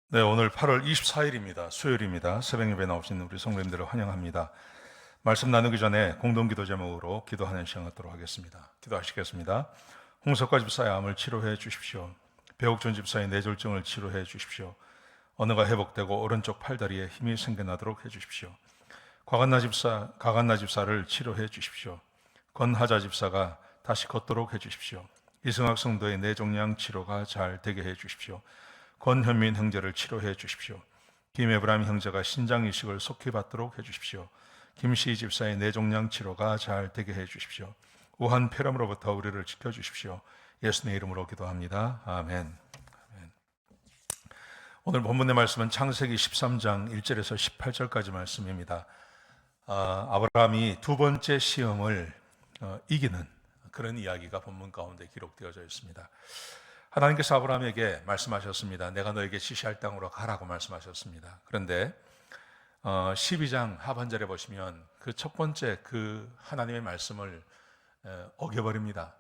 네, 오늘 8월 24일입니다. 수요일입니다. 새벽 예배 나오신 우리 성도님들을 환영합니다. 말씀 나누기 전에 공동기도 제목으로 기도하는 시간 갖도록 하겠습니다. 기도하시겠습니다. 홍석과 집사의 암을 치료해 주십시오. 배옥준 집사의 뇌졸중을 치료해 주십시오. 언어가 회복되고 오른쪽 팔다리에 힘이 생겨나도록 해 주십시오. 가간나 집사를 치료해 주십시오. 권하자 집사가 다시 걷도록 해 주십시오. 이승학 성도의 뇌종양 치료가 잘 되게 해 주십시오. 권현민 형제를 치료해 주십시오. 김에브람 형제가 신장 이식을 속히 받도록 해 주십시오. 김시희 집사의 뇌종양 치료가 잘 되게 해 주십시오. 우한 폐렴으로부터 우리를 지켜 주십시오. 예수님의 이름으로 기도합니다. 아멘. 오늘 본문의 말씀은 창세기 13장 1절에서 18절까지 말씀입니다. 아브라함이 두 번째 시험을 이기는 그런 이야기가 본문 가운데 기록되어져 있습니다. 하나님께서 아브라함에게 말씀하셨습니다. 내가 너에게 지시할 땅으로 가라고 말씀하셨습니다. 그런데 12장 하반절에 보시면 그 첫 번째 그 하나님의 말씀을 어겨버립니다.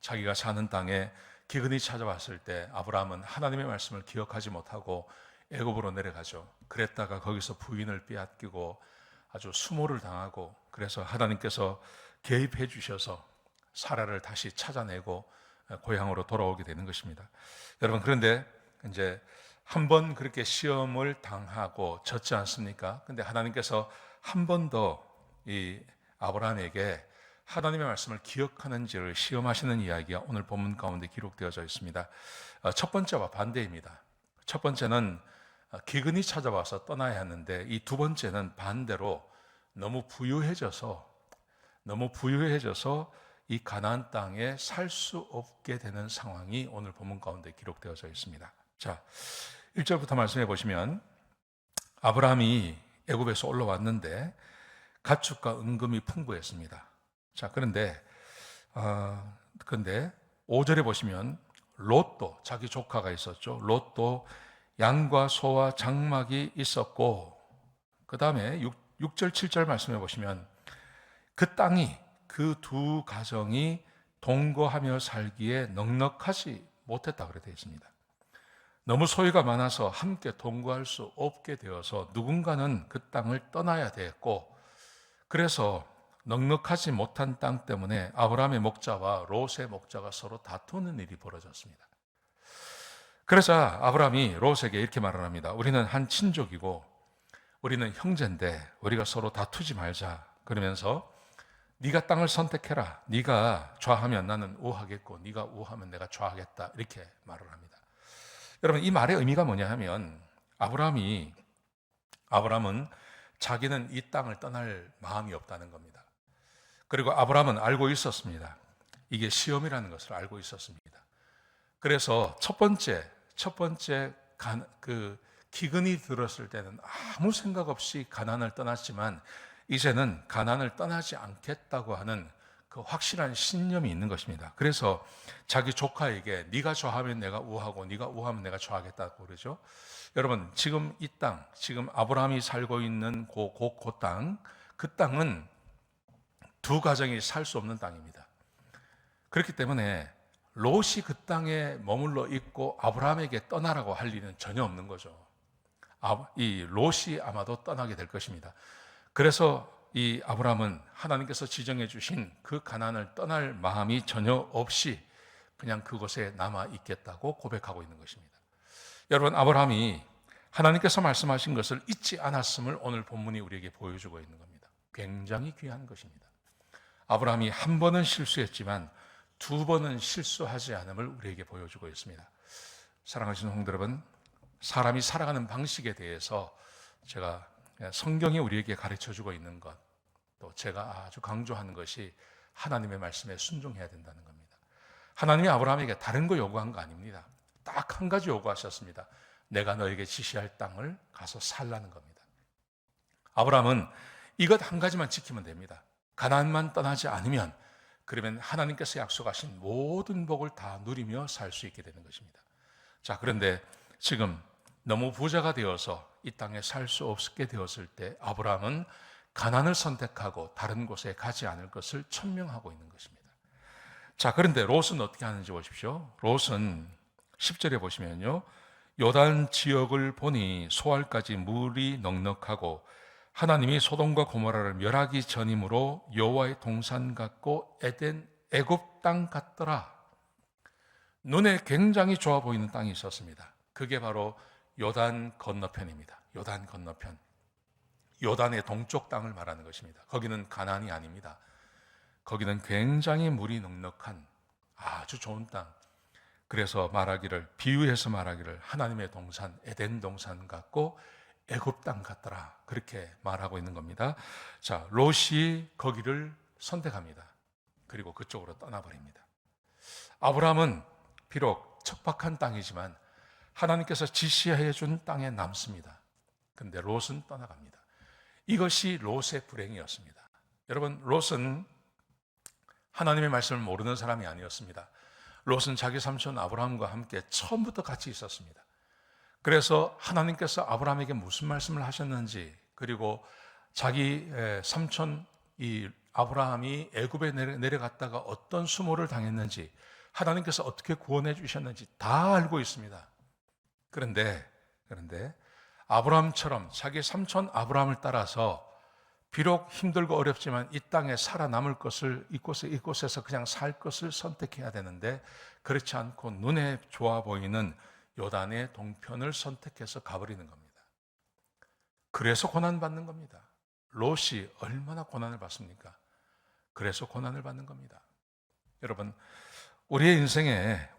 자기가 사는 땅에 기근이 찾아왔을 때 아브라함은 하나님의 말씀을 기억하지 못하고 애굽으로 내려가죠. 그랬다가 거기서 부인을 빼앗기고 아주 수모를 당하고, 그래서 하나님께서 개입해 주셔서 사라를 다시 찾아내고 고향으로 돌아오게 되는 것입니다. 여러분, 그런데 이제 한번 그렇게 시험을 당하고 졌지 않습니까? 근데 하나님께서 한 번 더 이 아브라함에게 하나님의 말씀을 기억하는지를 시험하시는 이야기가 오늘 본문 가운데 기록되어져 있습니다. 첫 번째와 반대입니다. 첫 번째는 기근이 찾아와서 떠나야 하는데, 이 두 번째는 반대로 너무 부유해져서 이 가나안 땅에 살 수 없게 되는 상황이 오늘 본문 가운데 기록되어져 있습니다. 자, 1절부터 말씀해 보시면 아브라함이 애굽에서 올라왔는데 가축과 은금이 풍부했습니다. 자, 그런데 5절에 보시면 롯도, 자기 조카가 있었죠. 롯도 양과 소와 장막이 있었고, 그 다음에 6절 7절 말씀해 보시면 그 땅이, 그 두 가정이 동거하며 살기에 넉넉하지 못했다 그래 되어 있습니다. 너무 소유가 많아서 함께 동거할 수 없게 되어서 누군가는 그 땅을 떠나야 되었고, 그래서 넉넉하지 못한 땅 때문에 아브라함의 목자와 롯의 목자가 서로 다투는 일이 벌어졌습니다. 그래서 아브라함이 롯에게 이렇게 말을 합니다. 우리는 한 친족이고 우리는 형제인데 우리가 서로 다투지 말자. 그러면서 네가 땅을 선택해라. 네가 좌하면 나는 우하겠고 네가 우하면 내가 좌하겠다. 이렇게 말을 합니다. 여러분, 이 말의 의미가 뭐냐 하면 아브라함은 자기는 이 땅을 떠날 마음이 없다는 겁니다. 그리고 아브라함은 알고 있었습니다. 이게 시험이라는 것을 알고 있었습니다. 그래서 첫 번째 그 기근이 들었을 때는 아무 생각 없이 가나안을 떠났지만 이제는 가나안을 떠나지 않겠다고 하는 그 확실한 신념이 있는 것입니다. 그래서 자기 조카에게 네가 좌하면 내가 우하고 네가 우하면 내가 좌하겠다고 그러죠. 여러분, 지금 이 땅, 지금 아브라함이 살고 있는 그 땅은 두 가정이 살 수 없는 땅입니다. 그렇기 때문에 롯이 그 땅에 머물러 있고 아브라함에게 떠나라고 할 일은 전혀 없는 거죠. 이 롯이 아마도 떠나게 될 것입니다. 그래서 이 아브라함은 하나님께서 지정해 주신 그 가나안을 떠날 마음이 전혀 없이 그냥 그곳에 남아 있겠다고 고백하고 있는 것입니다. 여러분, 아브라함이 하나님께서 말씀하신 것을 잊지 않았음을 오늘 본문이 우리에게 보여주고 있는 겁니다. 굉장히 귀한 것입니다. 아브라함이 한 번은 실수했지만 두 번은 실수하지 않음을 우리에게 보여주고 있습니다. 사랑하시는 성도 여러분, 사람이 살아가는 방식에 대해서 제가 성경이 우리에게 가르쳐주고 있는 것, 또 제가 아주 강조하는 것이 하나님의 말씀에 순종해야 된다는 겁니다. 하나님이 아브라함에게 다른 거 요구한 거 아닙니다. 딱 한 가지 요구하셨습니다. 내가 너에게 지시할 땅을 가서 살라는 겁니다. 아브라함은 이것 한 가지만 지키면 됩니다. 가나안만 떠나지 않으면, 그러면 하나님께서 약속하신 모든 복을 다 누리며 살 수 있게 되는 것입니다. 자, 그런데 지금 너무 부자가 되어서 이 땅에 살 수 없게 되었을 때 아브라함은 가나안을 선택하고 다른 곳에 가지 않을 것을 천명하고 있는 것입니다. 자, 그런데 롯은 어떻게 하는지 보십시오. 롯은 10절에 보시면요, 요단 지역을 보니 소알까지 물이 넉넉하고 하나님이 소돔과 고모라를 멸하기 전이므로 여호와의 동산 같고 에덴 애굽 땅 같더라. 눈에 굉장히 좋아 보이는 땅이 있었습니다. 그게 바로 요단 건너편입니다. 요단 건너편. 요단의 동쪽 땅을 말하는 것입니다. 거기는 가나안이 아닙니다. 거기는 굉장히 물이 넉넉한 아주 좋은 땅. 그래서 비유해서 말하기를 하나님의 동산, 에덴 동산 같고 애굽 땅 같더라. 그렇게 말하고 있는 겁니다. 자, 롯이 거기를 선택합니다. 그리고 그쪽으로 떠나버립니다. 아브라함은 비록 척박한 땅이지만 하나님께서 지시해 준 땅에 남습니다. 그런데 롯은 떠나갑니다. 이것이 롯의 불행이었습니다. 여러분, 롯은 하나님의 말씀을 모르는 사람이 아니었습니다. 롯은 자기 삼촌 아브라함과 함께 처음부터 같이 있었습니다. 그래서 하나님께서 아브라함에게 무슨 말씀을 하셨는지, 그리고 자기 삼촌 이 아브라함이 애굽에 내려갔다가 어떤 수모를 당했는지, 하나님께서 어떻게 구원해 주셨는지 다 알고 있습니다. 그런데 아브라함처럼 자기 삼촌 아브라함을 따라서 비록 힘들고 어렵지만 이 땅에 살아남을 것을 이곳에서 그냥 살 것을 선택해야 되는데, 그렇지 않고 눈에 좋아 보이는 요단의 동편을 선택해서 가버리는 겁니다. 그래서 고난받는 겁니다. 롯이 얼마나 고난을 받습니까? 그래서 고난을 받는 겁니다. 여러분, 우리의 인생에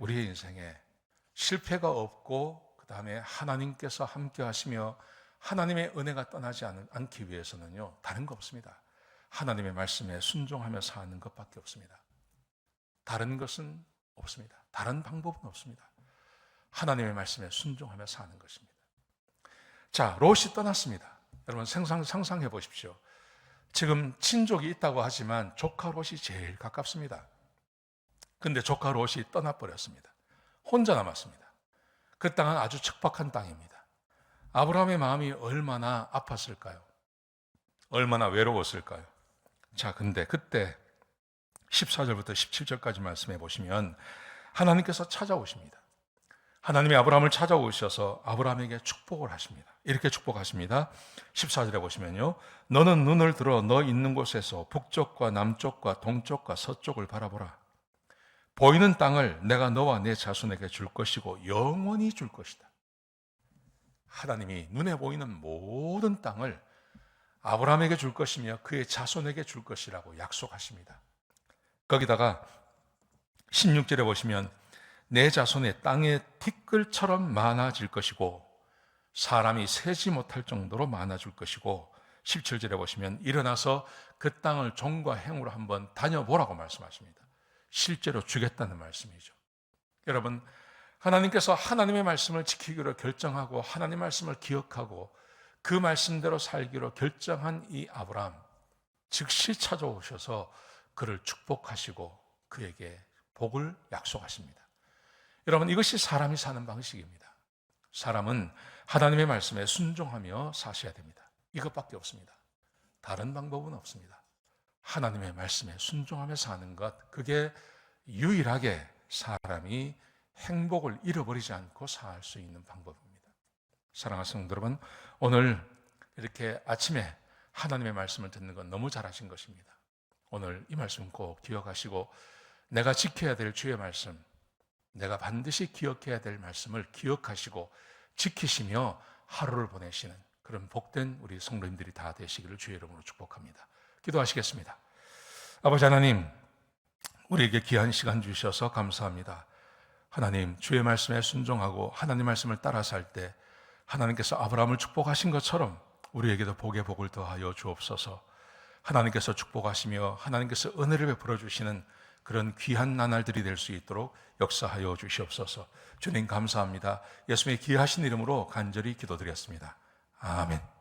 실패가 없고 그 다음에 하나님께서 함께 하시며 하나님의 은혜가 떠나지 않기 위해서는요, 다른 거 없습니다. 하나님의 말씀에 순종하며 사는 것밖에 없습니다. 다른 것은 없습니다. 다른 방법은 없습니다. 하나님의 말씀에 순종하며 사는 것입니다. 자, 롯이 떠났습니다. 여러분, 상상해 보십시오. 지금 친족이 있다고 하지만 조카 롯이 제일 가깝습니다. 근데 조카 롯이 떠나버렸습니다. 혼자 남았습니다. 그 땅은 아주 척박한 땅입니다. 아브라함의 마음이 얼마나 아팠을까요? 얼마나 외로웠을까요? 자, 근데 그때 14절부터 17절까지 말씀해 보시면 하나님께서 찾아오십니다. 하나님이 아브라함을 찾아오셔서 아브라함에게 축복을 하십니다. 이렇게 축복하십니다. 14절에 보시면요, 너는 눈을 들어 너 있는 곳에서 북쪽과 남쪽과 동쪽과 서쪽을 바라보라. 보이는 땅을 내가 너와 내 자손에게 줄 것이고 영원히 줄 것이다. 하나님이 눈에 보이는 모든 땅을 아브라함에게 줄 것이며 그의 자손에게 줄 것이라고 약속하십니다. 거기다가 16절에 보시면 내 자손의 땅의 티끌처럼 많아질 것이고 사람이 세지 못할 정도로 많아질 것이고, 17절에 보시면 일어나서 그 땅을 종과 행으로 한번 다녀보라고 말씀하십니다. 실제로 주겠다는 말씀이죠. 여러분, 하나님께서 하나님의 말씀을 지키기로 결정하고 하나님의 말씀을 기억하고 그 말씀대로 살기로 결정한 이 아브라함, 즉시 찾아오셔서 그를 축복하시고 그에게 복을 약속하십니다. 여러분, 이것이 사람이 사는 방식입니다. 사람은 하나님의 말씀에 순종하며 사셔야 됩니다. 이것밖에 없습니다. 다른 방법은 없습니다. 하나님의 말씀에 순종하며 사는 것, 그게 유일하게 사람이 행복을 잃어버리지 않고 살 수 있는 방법입니다. 사랑하는 성도 여러분, 오늘 이렇게 아침에 하나님의 말씀을 듣는 건 너무 잘하신 것입니다. 오늘 이 말씀 꼭 기억하시고 내가 지켜야 될 주의 말씀, 내가 반드시 기억해야 될 말씀을 기억하시고 지키시며 하루를 보내시는 그런 복된 우리 성도님들이 다 되시기를 주의 이름으로 축복합니다. 기도하시겠습니다. 아버지 하나님, 우리에게 귀한 시간 주셔서 감사합니다. 하나님, 주의 말씀에 순종하고 하나님 말씀을 따라 살 때 하나님께서 아브라함을 축복하신 것처럼 우리에게도 복의 복을 더하여 주옵소서. 하나님께서 축복하시며 하나님께서 은혜를 베풀어 주시는 그런 귀한 나날들이 될 수 있도록 역사하여 주시옵소서. 주님 감사합니다. 예수님의 귀하신 이름으로 간절히 기도드렸습니다. 아멘.